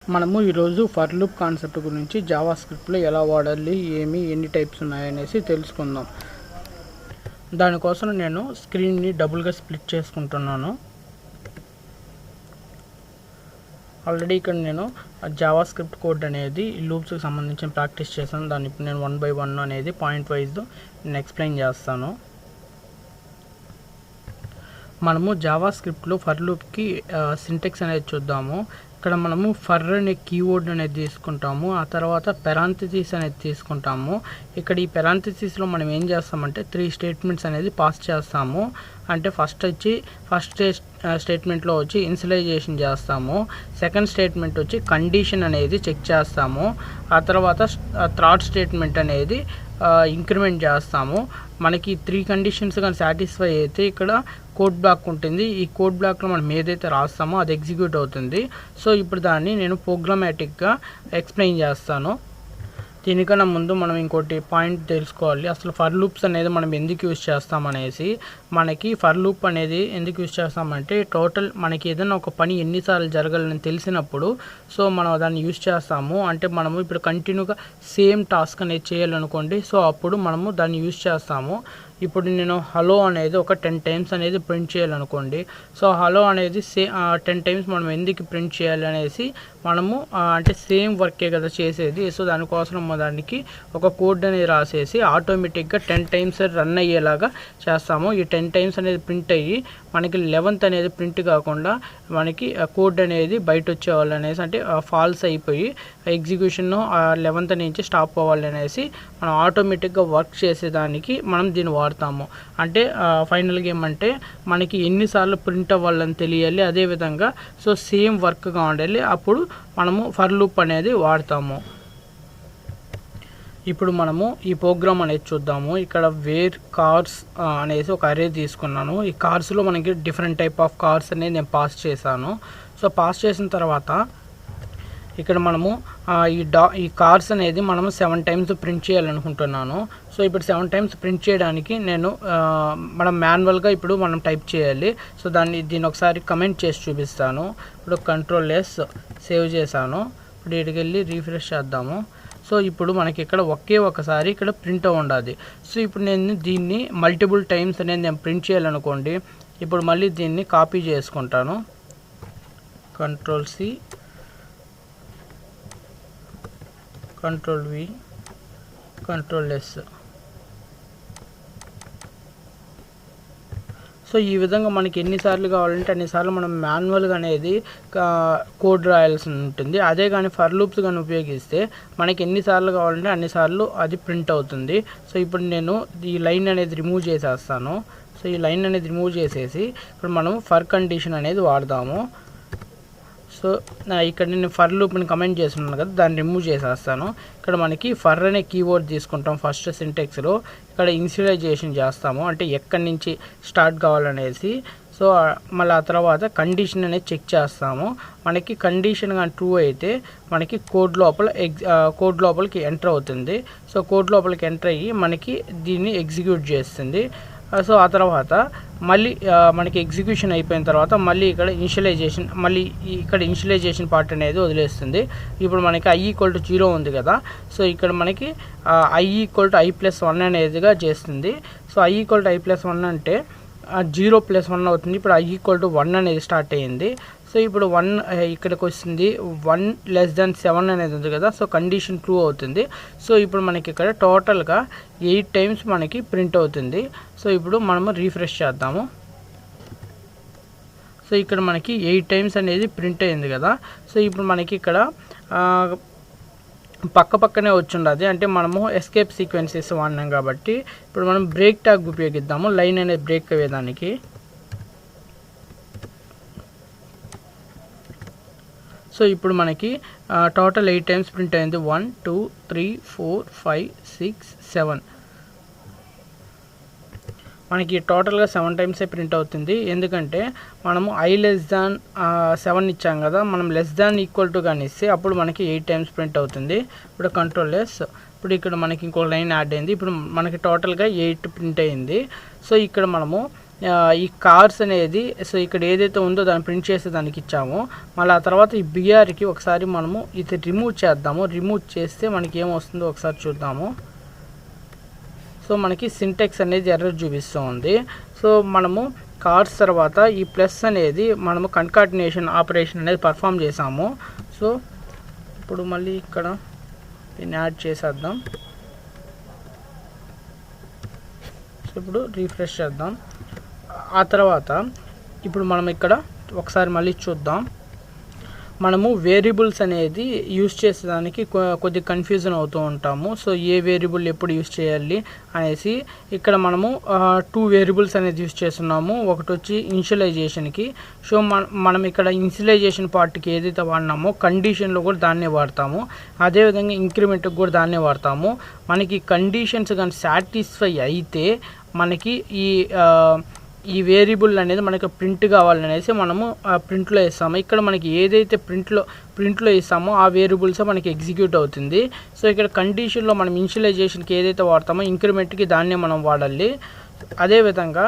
మనము ఈరోజు for loop concept గురించి జావా స్క్రిప్ట్లో ఎలా వాడాలి, ఎన్ని టైప్స్ ఉన్నాయనేసి తెలుసుకుందాం. దానికోసం నేను స్క్రీన్ని డబుల్గా స్ప్లిట్ చేసుకుంటున్నాను. ఆల్రెడీ ఇక్కడ నేను జావా స్క్రిప్ట్ కోడ్ అనేది లూప్స్కి సంబంధించిన ప్రాక్టీస్ చేశాను. దాన్ని ఇప్పుడు నేను 1 by 1 అనేది పాయింట్ వైజ్ నేను ఎక్స్ప్లెయిన్ చేస్తాను. మనము జావా స్క్రిప్ట్లో ఫర్ లూప్కి సింటెక్స్ అనేది చూద్దాము. ఇక్కడ మనము ఫర్ అనే కీవర్డ్ అనేది తీసుకుంటాము, ఆ తర్వాత పెరాంథసిస్ అనేది తీసుకుంటాము. ఇక్కడ ఈ పెరాంథసిస్లో మనం ఏం చేస్తామంటే 3 స్టేట్మెంట్స్ అనేది పాస్ చేస్తాము. అంటే ఫస్ట్ స్టేట్మెంట్లో వచ్చి ఇనిషియలైజేషన్ చేస్తాము, సెకండ్ స్టేట్మెంట్ వచ్చి కండిషన్ అనేది చెక్ చేస్తాము, ఆ తర్వాత థర్డ్ స్టేట్మెంట్ అనేది ఇంక్రిమెంట్ చేస్తాము. మనకి 3 కండిషన్స్ కానీ సాటిస్ఫై అయితే ఇక్కడ కోడ్ బ్లాక్ ఉంటుంది. ఈ కోడ్ బ్లాక్లో మనం ఏదైతే రాస్తామో అది ఎగ్జిక్యూట్ అవుతుంది. సో ఇప్పుడు దాన్ని నేను ప్రోగ్రామాటిక్గా ఎక్స్ప్లెయిన్ చేస్తాను. దీనికన్నా ముందు మనం ఇంకోటి పాయింట్ తెలుసుకోవాలి. అసలు ఫర్ లూప్స్ అనేది మనం ఎందుకు యూజ్ చేస్తామనేసి. మనకి ఫర్ లూప్ అనేది ఎందుకు యూజ్ చేస్తామంటే టోటల్ మనకి ఏదైనా ఒక పని ఎన్నిసార్లు జరగాలని తెలిసినప్పుడు సో మనం దాన్ని యూజ్ చేస్తాము. అంటే మనము ఇప్పుడు కంటిన్యూగా సేమ్ టాస్క్ అనేది చేయాలనుకోండి, సో అప్పుడు మనము దాన్ని యూజ్ చేస్తాము. ఇప్పుడు నేను హలో అనేది ఒక 10 టైమ్స్ అనేది ప్రింట్ చేయాలనుకోండి, సో హలో అనేది 10 టైమ్స్ మనం ఎందుకు ప్రింట్ చేయాలి అనేసి మనము అంటే సేమ్ వర్కే కదా చేసేది. సో దానికోసం దానికి ఒక కోడ్ అనేది రాసేసి ఆటోమేటిక్గా 10 టైమ్స్ రన్ అయ్యేలాగా చేస్తాము. ఈ 10 టైమ్స్ అనేది ప్రింట్ అయ్యి మనకి 11th అనేది ప్రింట్ కాకుండా మనకి కోడ్ అనేది బయట వచ్చేవాళ్ళు అనేసి, అంటే ఫాల్స్ అయిపోయి ఎగ్జిక్యూషన్ 11th నుంచి స్టాప్ అవ్వాలి అనేసి మనం ఆటోమేటిక్గా వర్క్ చేసేదానికి మనం దీన్ని వాడతాము. అంటే ఫైనల్గా ఏమంటే మనకి ఎన్నిసార్లు ప్రింట్ అవ్వాలని తెలియాలి, అదేవిధంగా సో సేమ్ వర్క్గా ఉండాలి, అప్పుడు మనము ఫర్ లూప్ అనేది వాడతాము. ఇప్పుడు మనము ఈ ప్రోగ్రామ్ అనేది చూద్దాము. ఇక్కడ వేర్ కార్స్ అనేసి ఒక అరే తీసుకున్నాను. ఈ కార్స్లో మనకి డిఫరెంట్ టైప్ ఆఫ్ కార్స్ అనేది నేను పాస్ చేశాను. సో పాస్ చేసిన తర్వాత ఇక్కడ మనము ఈ కార్స్ అనేది మనము 7 టైమ్స్ ప్రింట్ చేయాలనుకుంటున్నాను. సో ఇప్పుడు 7 టైమ్స్ ప్రింట్ చేయడానికి మనం మాన్యువల్గా ఇప్పుడు మనం టైప్ చేయాలి. సో దీన్ని ఒకసారి కమెంట్ చేసి చూపిస్తాను. ఇప్పుడు Ctrl+S సేవ్ చేశాను. ఇప్పుడు ఇక్కడికి వెళ్ళి రీఫ్రెష్ చేద్దాము. సో ఇప్పుడు మనకి ఇక్కడ ఒకసారి ఇక్కడ ప్రింట్ ఉండాలి. సో ఇప్పుడు నేను దీన్ని మల్టిపుల్ టైమ్స్ అనేది నేను ప్రింట్ చేయాలనుకోండి, ఇప్పుడు మళ్ళీ దీన్ని కాపీ చేసుకుంటాను. Ctrl+C Ctrl+V Ctrl+S. సో ఈ విధంగా మనకి ఎన్నిసార్లు కావాలంటే అన్నిసార్లు మనం మాన్యువల్గా అనేది కోడ్ రాయాల్సి ఉంటుంది. అదే కానీ ఫర్ లూప్స్ కానీ ఉపయోగిస్తే మనకి ఎన్నిసార్లు కావాలంటే అన్నిసార్లు అది ప్రింట్ అవుతుంది. సో ఇప్పుడు నేను ఈ లైన్ అనేది రిమూవ్ చేసేస్తాను. సో ఈ లైన్ అనేది రిమూవ్ చేసేసి ఇప్పుడు మనం ఫర్ కండిషన్ అనేది వాడదాము. సో ఇక్కడ నేను ఫర్ లూప్ని కమెంట్ చేస్తున్నాను కదా, దాన్ని రిమూవ్ చేసేస్తాను. ఇక్కడ మనకి ఫర్ అనే కీవర్డ్ తీసుకుంటాం ఫస్ట్ సింటెక్స్లో. ఇక్కడ ఇనిషియలైజేషన్ చేస్తాము, అంటే ఎక్కడి నుంచి స్టార్ట్ కావాలనేసి. సో మళ్ళీ ఆ తర్వాత కండిషన్ అనేది చెక్ చేస్తాము. మనకి కండిషన్ కానీ ట్రూ అయితే మనకి కోడ్ లోపలికి ఎంటర్ అవుతుంది. సో కోడ్ లోపలికి ఎంటర్ అయ్యి మనకి దీన్ని ఎగ్జిక్యూట్ చేస్తుంది. సో ఆ తర్వాత మళ్ళీ మనకి ఎగ్జిక్యూషన్ అయిపోయిన తర్వాత మళ్ళీ ఇక్కడ ఇనిషియలైజేషన్ పార్ట్ అనేది వదిలేస్తుంది. ఇప్పుడు మనకి i=0 ఉంది కదా, సో ఇక్కడ మనకి i=i+1 అనేదిగా చేస్తుంది. సో i=i+1 అంటే 0+1 అవుతుంది. ఇప్పుడు i=1 అనేది స్టార్ట్ అయ్యింది. సో ఇప్పుడు 1 ఇక్కడికి వస్తుంది, 1<7 అనేది ఉంది కదా, సో కండిషన్ ట్రూ అవుతుంది. సో ఇప్పుడు మనకి ఇక్కడ టోటల్గా 8 టైమ్స్ మనకి ప్రింట్ అవుతుంది. సో ఇప్పుడు మనము రీఫ్రెష్ చేద్దాము. సో ఇక్కడ మనకి 8 టైమ్స్ అనేది ప్రింట్ అయింది కదా. సో ఇప్పుడు మనకి ఇక్కడ పక్కనే వచ్చుండదు, అంటే మనము ఎస్కేప్ సీక్వెన్సెస్ వాడినాం కాబట్టి ఇప్పుడు మనం బ్రేక్ ట్యాగ్ ఉపయోగిద్దాము లైన్ అనేది బ్రేక్ అయ్యేదానికి. సో ఇప్పుడు మనకి టోటల్ 8 టైమ్స్ ప్రింట్ అయింది. 1 2 3 4 5 6 7 మనకి టోటల్గా 7 టైమ్సే ప్రింట్ అవుతుంది. ఎందుకంటే మనము i<7 ఇచ్చాం కదా, మనం <= కానీ ఇస్తే అప్పుడు మనకి 8 టైమ్స్ ప్రింట్ అవుతుంది. ఇప్పుడు Ctrl+S. ఇప్పుడు ఇక్కడ మనకి ఇంకో లైన్ యాడ్ అయింది. ఇప్పుడు మనకి టోటల్గా 8 ప్రింట్ అయింది. సో ఇక్కడ మనము ఈ కార్స్ అనేది సో ఇక్కడ ఏదైతే ఉందో దాన్ని ప్రింట్ చేసే దానికి ఇచ్చామో, మళ్ళీ ఆ తర్వాత ఈ బిఆర్కి ఒకసారి మనము ఇది రిమూవ్ చేద్దాము. రిమూవ్ చేస్తే మనకి ఏమొస్తుందో ఒకసారి చూద్దాము. సో మనకి సింటెక్స్ అనేది ఎర్రర్ చూపిస్తూ ఉంది. సో మనము కార్స్ తర్వాత ఈ ప్లస్ అనేది మనము కన్కాటినేషన్ ఆపరేషన్ అనేది పర్ఫామ్ చేసాము. సో ఇప్పుడు మళ్ళీ ఇక్కడ దీన్ని యాడ్ చేసేద్దాం. సో ఇప్పుడు రీఫ్రెష్ చేద్దాం. ఆ తర్వాత ఇప్పుడు మనం ఇక్కడ ఒకసారి మళ్ళీ చూద్దాం. మనము వేరియబుల్స్ అనేది యూస్ చేసేదానికి కొద్ది కన్ఫ్యూజన్ అవుతూ ఉంటాము. సో ఏ వేరియబుల్ ఎప్పుడు యూస్ చేయాలి అనేసి ఇక్కడ మనము 2 వేరియబుల్స్ అనేది యూస్ చేస్తున్నాము. ఒకటి వచ్చి ఇనిషియలైజేషన్కి. సో మనం ఇక్కడ ఇనిషియలైజేషన్ పార్ట్కి ఏదైతే వాడినామో కండిషన్లో కూడా దాన్నే వాడతాము. అదేవిధంగా ఇంక్రిమెంట్కి కూడా దాన్నే వాడతాము. మనకి కండిషన్స్ కానీ సాటిస్ఫై అయితే మనకి ఈ వేరియబుల్ అనేది మనకి ప్రింట్ కావాలనేసి మనము ప్రింట్లో ఇస్తాము. ఇక్కడ మనకి ఏదైతే ప్రింట్లో ఇస్తామో ఆ వేరియబుల్స్ మనకి ఎగ్జిక్యూట్ అవుతుంది. సో ఇక్కడ కండిషన్లో మనం ఇనిషియలైజేషన్కి ఏదైతే వాడతామో ఇంక్రిమెంట్కి దాన్నే మనం వాడాలి. అదేవిధంగా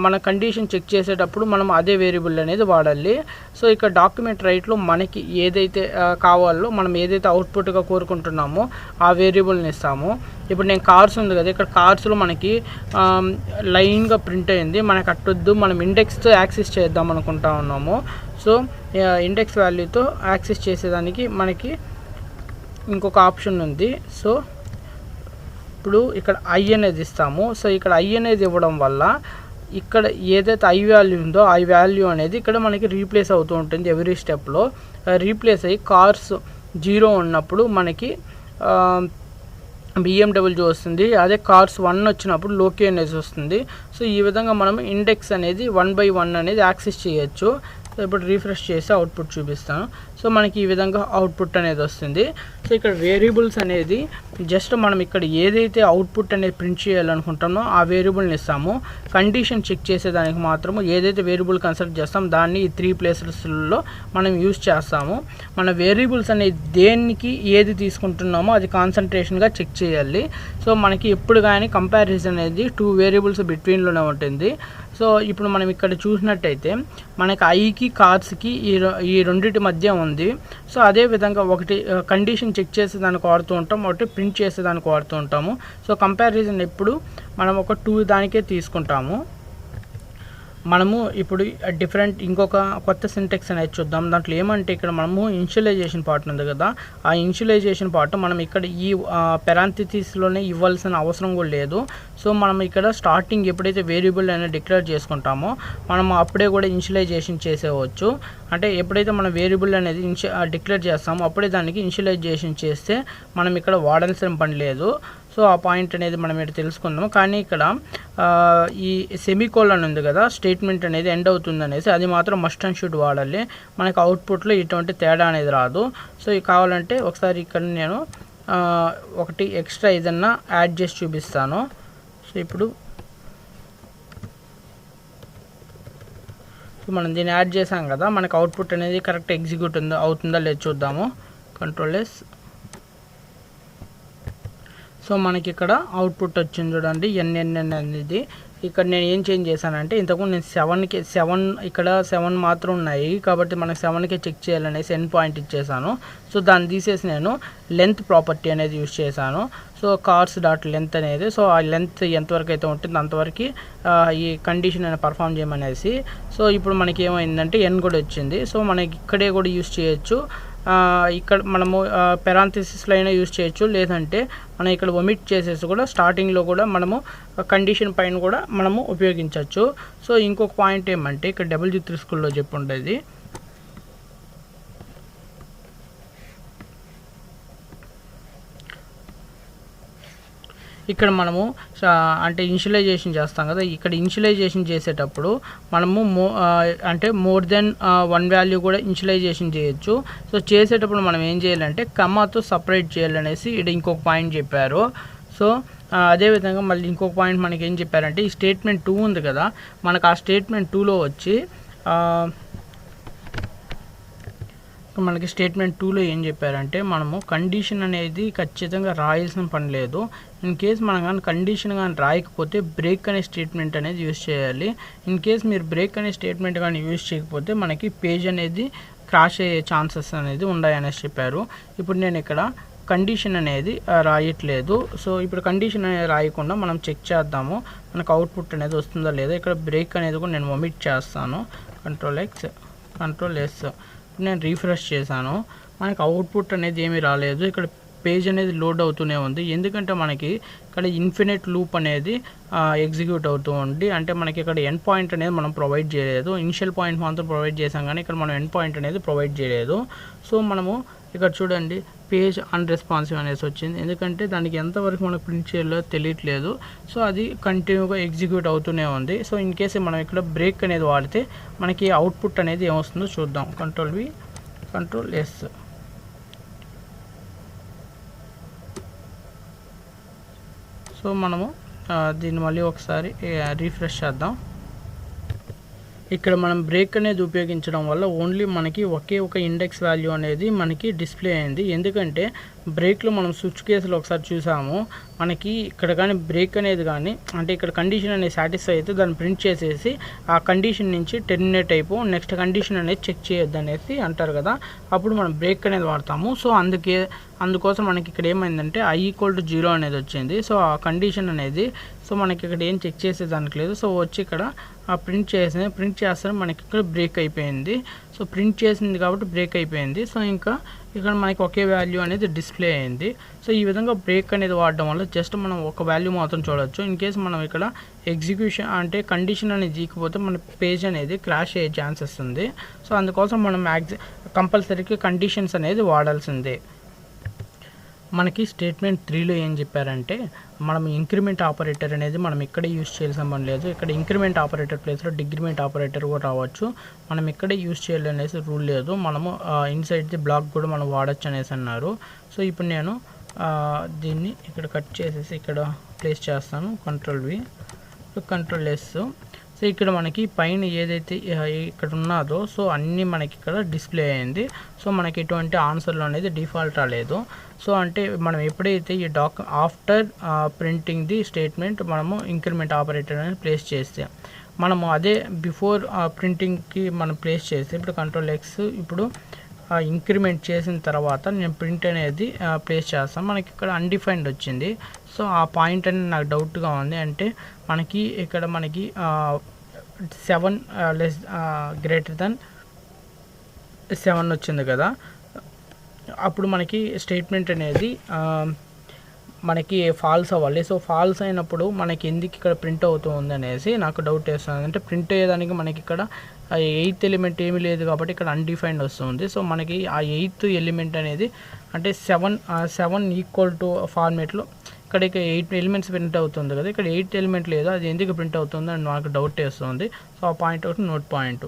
మన కండిషన్ చెక్ చేసేటప్పుడు మనం అదే వేరియబుల్ అనేది వాడాలి. సో ఇక్కడ డాక్యుమెంట్ రైట్లో మనకి ఏదైతే కావాలో మనం ఏదైతే అవుట్పుట్గా కోరుకుంటున్నామో ఆ వేరియబుల్ని ఇస్తాము. ఇప్పుడు నేను కార్స్ ఉంది కదా, ఇక్కడ కార్స్లో మనకి లైన్గా ప్రింట్ అయింది. మనకు అట్టొద్దు, మనం ఇండెక్స్తో యాక్సెస్ చేద్దాం అనుకుంటా ఉన్నాము. సో ఇండెక్స్ వాల్యూతో యాక్సెస్ చేసేదానికి మనకి ఇంకొక ఆప్షన్ ఉంది. సో ఇప్పుడు ఇక్కడ ఐ అనేది ఇస్తాము. సో ఇక్కడ ఐ అనేది ఇవ్వడం వల్ల ఇక్కడ ఏదైతే ఐ వాల్యూ ఉందో ఆ వాల్యూ అనేది ఇక్కడ మనకి రీప్లేస్ అవుతూ ఉంటుంది. ఎవ్రీ స్టెప్లో రీప్లేస్ అయ్యి కార్స్ 0 ఉన్నప్పుడు మనకి BMW వస్తుంది. అదే కార్స్ 1 వచ్చినప్పుడు లోకి అనేది వస్తుంది. సో ఈ విధంగా మనం ఇండెక్స్ అనేది 1 by 1 అనేది యాక్సెస్ చేయొచ్చు. సో ఇప్పుడు రీఫ్రెష్ చేసి అవుట్పుట్ చూపిస్తాను. సో మనకి ఈ విధంగా అవుట్పుట్ అనేది వస్తుంది. సో ఇక్కడ వేరియబుల్స్ అనేది జస్ట్ మనం ఇక్కడ ఏదైతే అవుట్పుట్ అనేది ప్రింట్ చేయాలనుకుంటామో ఆ వేరియబుల్ని ఇస్తాము. కండిషన్ చెక్ చేసేదానికి మాత్రము ఏదైతే వేరియబుల్ కన్సిడర్ చేస్తాం దాన్ని ఈ 3 ప్లేసెస్లో మనం యూజ్ చేస్తాము. మన వేరియబుల్స్ అనేది దేనికి ఏది తీసుకుంటున్నామో అది కాన్సన్ట్రేషన్గా చెక్ చేయాలి. సో మనకి ఎప్పుడు కానీ కంపారిజన్ అనేది 2 వేరియబుల్స్ బిట్వీన్లోనే ఉంటుంది. సో ఇప్పుడు మనం ఇక్కడ చూసినట్టయితే మనకి ఐకి కార్స్కి ఈ రెండింటి మధ్య ఉంది. సో అదేవిధంగా ఒకటి కండిషన్ చెక్ చేసేదానికి వాడుతూ ఉంటాం, ఒకటి ప్రింట్ చేసేదానికి వాడుతూ ఉంటాము. సో కంపారిజన్ ఎప్పుడు మనం ఒక 2 దానికే తీసుకుంటాము. మనము ఇప్పుడు డిఫరెంట్ ఇంకొక కొత్త సింటెక్స్ అనేది చూద్దాం. దాంట్లో ఏమంటే ఇక్కడ మనము ఇనిషియలైజేషన్ పార్ట్ ఉంది కదా, ఆ ఇనిషియలైజేషన్ పార్ట్ మనం ఇక్కడ ఈ పెరాంథసిస్లోనే ఇవ్వాల్సిన అవసరం కూడా లేదు. సో మనం ఇక్కడ స్టార్టింగ్ ఎప్పుడైతే వేరియబుల్ అనేది డిక్లేర్ చేసుకుంటామో మనం అప్పుడే కూడా ఇనిషియలైజేషన్ చేసేవచ్చు. అంటే ఎప్పుడైతే మనం వేరియబుల్ అనేది డిక్లేర్ చేస్తామో అప్పుడే దానికి ఇనిషియలైజేషన్ చేస్తే మనం ఇక్కడ వాడాల్సిన పని లేదు. సో ఆ పాయింట్ అనేది మనం ఇక్కడ తెలుసుకుందాము. కానీ ఇక్కడ ఈ సెమీకోలన్ ఉంది కదా, స్టేట్మెంట్ అనేది ఎండ్ అవుతుంది అనేసి అది మాత్రం మస్ట్ అండ్ షుడ్ వాడాలి. మనకి అవుట్పుట్లో ఇటువంటి తేడా అనేది రాదు. సో ఇది కావాలంటే ఒకసారి ఇక్కడ నేను ఒకటి ఎక్స్ట్రా ఏదన్నా యాడ్ చేసి చూపిస్తాను. సో ఇప్పుడు మనం దీన్ని యాడ్ చేసాం కదా, మనకి అవుట్పుట్ అనేది కరెక్ట్ ఎగ్జిక్యూట్ అవుతుందా లేదు చూద్దాము. కంట్రోల్-S. సో మనకి ఇక్కడ అవుట్పుట్ వచ్చింది చూడండి, NNN అనేది. ఇక్కడ నేను ఏం చేంజ్ చేశానంటే ఇంతకు నేను 7 ఇక్కడ 7 మాత్రం ఉన్నాయి కాబట్టి మనకి 7కే చెక్ చేయాలనేసి ఎండ్ పాయింట్ ఇచ్చేసాను. సో దాన్ని తీసేసి నేను లెంత్ ప్రాపర్టీ అనేది యూజ్ చేశాను. సో కార్స్ డాట్ లెంత్ అనేది, సో ఆ లెంత్ ఎంతవరకు అయితే ఉంటుందో అంతవరకు ఈ కండిషన్ అనేది పర్ఫామ్ చేయమనేసి. సో ఇప్పుడు మనకి ఏమైందంటే N కూడా వచ్చింది. సో మనకి ఇక్కడే కూడా యూజ్ చేయొచ్చు. ఇక్కడ మనము పెరాంథసిస్లో అయినా యూజ్ చేయొచ్చు, లేదంటే మనం ఇక్కడ ఒమిట్ చేసేసి కూడా స్టార్టింగ్లో కూడా మనము కండిషన్ పైన కూడా మనము ఉపయోగించవచ్చు. సో ఇంకొక పాయింట్ ఏమంటే ఇక్కడ WG3 స్కూల్లో చెప్పి ఉండేది, ఇక్కడ మనము అంటే ఇనిషియలైజేషన్ చేస్తాం కదా, ఇక్కడ ఇనిషియలైజేషన్ చేసేటప్పుడు మనము అంటే మోర్ దెన్ 1 వాల్యూ కూడా ఇనిషియలైజేషన్ చేయొచ్చు. సో చేసేటప్పుడు మనం ఏం చేయాలంటే కమాతో సపరేట్ చేయాలనేసి ఇక్కడ ఇంకొక పాయింట్ చెప్పారు. సో అదేవిధంగా మళ్ళీ ఇంకొక పాయింట్ మనకి ఏం చెప్పారంటే ఈ స్టేట్మెంట్ 2 ఉంది కదా, మనకు ఆ స్టేట్మెంట్ 2లో వచ్చి మనకి స్టేట్మెంట్ 2లో ఏం చెప్పారంటే మనము కండిషన్ అనేది ఖచ్చితంగా రాయాల్సిన పని లేదు. ఇన్ కేస్ మనం కానీ కండిషన్ కానీ రాయకపోతే బ్రేక్ అనే స్టేట్మెంట్ అనేది యూజ్ చేయాలి. ఇన్ కేస్ మీరు బ్రేక్ అనే స్టేట్మెంట్ కానీ యూజ్ చేయకపోతే మనకి పేజ్ అనేది క్రాష్ అయ్యే ఛాన్సెస్ అనేది ఉన్నాయనేసి చెప్పారు. ఇప్పుడు నేను ఇక్కడ కండిషన్ అనేది రాయట్లేదు. సో ఇప్పుడు కండిషన్ అనేది రాయకుండా మనం చెక్ చేద్దాము మనకు అవుట్పుట్ అనేది వస్తుందా లేదా. ఇక్కడ బ్రేక్ అనేది కూడా నేను ఒమిట్ చేస్తాను. Ctrl+X Ctrl+S. నేను రీఫ్రెష్ చేశాను, మనకి అవుట్పుట్ అనేది ఏమీ రాలేదు. ఇక్కడ పేజ్ అనేది లోడ్ అవుతూనే ఉంది, ఎందుకంటే మనకి ఇక్కడ ఇన్ఫినిట్ లూప్ అనేది ఎగ్జిక్యూట్ అవుతూ ఉంది. అంటే మనకి ఇక్కడ ఎండ్ పాయింట్ అనేది మనం ప్రొవైడ్ చేయలేదు. ఇనిషియల్ పాయింట్ మాత్రం ప్రొవైడ్ చేసాం, కానీ ఇక్కడ మనం ఎండ్ పాయింట్ అనేది ప్రొవైడ్ చేయలేదు. సో మనము ఇక్కడ చూడండి పేజ్ అన్రెస్పాన్సివ్ అనేసి వచ్చింది, ఎందుకంటే దానికి ఎంతవరకు మనకు ప్రింట్ చేయాలో తెలియట్లేదు. సో అది కంటిన్యూగా ఎగ్జిక్యూట్ అవుతూనే ఉంది. సో ఇన్ కేసు మనం ఇక్కడ బ్రేక్ అనేది వాడితే మనకి అవుట్పుట్ అనేది ఏమొస్తుందో చూద్దాం. Ctrl+V Ctrl+S. సో మనము దీన్ని మళ్ళీ ఒకసారి రీఫ్రెష్ చేద్దాం. ఇక్కడ మనం బ్రేక్ అనేది ఉపయోగించడం వల్ల ఓన్లీ మనకి ఒకే ఒక ఇండెక్స్ వాల్యూ అనేది మనకి డిస్ప్లే అయింది. ఎందుకంటే బ్రేక్లో మనం స్విచ్ కేసులో ఒకసారి చూసాము, మనకి ఇక్కడ కానీ బ్రేక్ అనేది కానీ అంటే ఇక్కడ కండిషన్ అనేది సాటిస్ఫై అయితే దాన్ని ప్రింట్ చేసేసి ఆ కండిషన్ నుంచి టెర్మినేట్ అయిపో నెక్స్ట్ కండిషన్ అనేది చెక్ చేయొద్దు అనేసి అంటారు కదా, అప్పుడు మనం బ్రేక్ అనేది వాడతాము. సో అందుకోసం మనకి ఇక్కడ ఏమైందంటే i=0 అనేది వచ్చింది. సో ఆ కండిషన్ అనేది సో మనకి ఇక్కడ ఏం చెక్ చేసేదానికి లేదు. సో వచ్చి ఇక్కడ ప్రింట్ చేస్తే మనకి ఇక్కడ బ్రేక్ అయిపోయింది. సో ప్రింట్ చేసింది కాబట్టి బ్రేక్ అయిపోయింది. సో ఇంకా ఇక్కడ మనకి ఒకే వాల్యూ అనేది డిస్ప్లే అయింది. సో ఈ విధంగా బ్రేక్ అనేది వాడడం వల్ల జస్ట్ మనం ఒక వాల్యూ మాత్రం చూడవచ్చు. ఇన్ కేసు మనం ఇక్కడ ఎగ్జిక్యూషన్ అంటే కండిషన్ అనేది జీకపోతే మన పేజ్ అనేది క్రాష్ అయ్యే ఛాన్సెస్ ఉంది. సో అందుకోసం మనం కంపల్సరీగా కండిషన్స్ అనేది వాడాల్సిందే. మనకి స్టేట్మెంట్ 3లో ఏం చెప్పారంటే మనం ఇంక్రిమెంట్ ఆపరేటర్ అనేది మనం ఇక్కడే యూజ్ చేయాల్సిన పని లేదు. ఇక్కడ ఇంక్రిమెంట్ ఆపరేటర్ ప్లేస్లో డిక్రిమెంట్ ఆపరేటర్ కూడా రావచ్చు, మనం ఇక్కడే యూజ్ చేయాలి అనేసి రూల్ లేదు. మనము ఇన్సైడ్ ది బ్లాక్ కూడా మనం వాడచ్చు అనేసి అన్నారు. సో ఇప్పుడు నేను దీన్ని ఇక్కడ కట్ చేసేసి ఇక్కడ ప్లేస్ చేస్తాను. Ctrl+V Ctrl+S. సో ఇక్కడ మనకి పైన ఏదైతే ఇక్కడ ఉన్నదో సో అన్నీ మనకి ఇక్కడ డిస్ప్లే అయింది. సో మనకి ఎటువంటి ఆన్సర్లు అనేది డిఫాల్ట్ రాలేదు. సో అంటే మనం ఎప్పుడైతే ఈ ఆఫ్టర్ ప్రింటింగ్ ది స్టేట్మెంట్ మనము ఇంక్రిమెంట్ ఆపరేటర్ అనేది ప్లేస్ చేస్తే మనము అదే బిఫోర్ ప్రింటింగ్కి మనం ప్లేస్ చేస్తే ఇప్పుడు Ctrl+X ఇప్పుడు ఇంక్రిమెంట్ చేసిన తర్వాత నేను ప్రింట్ అనేది ప్లేస్ చేస్తాను. మనకి ఇక్కడ అన్డిఫైన్డ్ వచ్చింది. సో ఆ పాయింట్ అనేది నాకు డౌట్గా ఉంది. అంటే మనకి ఇక్కడ మనకి 7 > 7 వచ్చింది కదా, అప్పుడు మనకి స్టేట్మెంట్ అనేది మనకి ఫాల్స్ అవ్వాలి. సో ఫాల్స్ అయినప్పుడు మనకి ఎందుకు ఇక్కడ ప్రింట్ అవుతూ ఉంది అనేసి నాకు డౌట్ వేస్తుంది. అంటే ప్రింట్ అయ్యేదానికి మనకి ఇక్కడ 8th ఎలిమెంట్ ఏమీ లేదు కాబట్టి ఇక్కడ అన్డిఫైన్డ్ వస్తుంది. సో మనకి ఆ 8th ఎలిమెంట్ అనేది అంటే 7 ఈక్వల్ టు ఫార్మేట్లో ఇక్కడ 8 ఎలిమెంట్స్ ప్రింట్ అవుతుంది కదా, ఇక్కడ 8th ఎలిమెంట్ లేదు, అది ఎందుకు ప్రింట్ అవుతుంది అని నాకు డౌట్ వేస్తుంది. సో ఆ పాయింట్ ఒకటి నోట్ పాయింట్.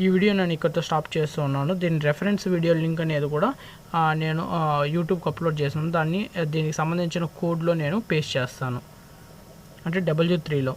ఈ వీడియో నేను ఇక్కడితో స్టాప్ చేస్తూ ఉన్నాను. దీని రెఫరెన్స్ వీడియో లింక్ అనేది కూడా నేను యూట్యూబ్కి అప్లోడ్ చేస్తున్నాను. దీనికి సంబంధించిన కోడ్లో నేను పేస్ట్ చేస్తాను, అంటే W3లో.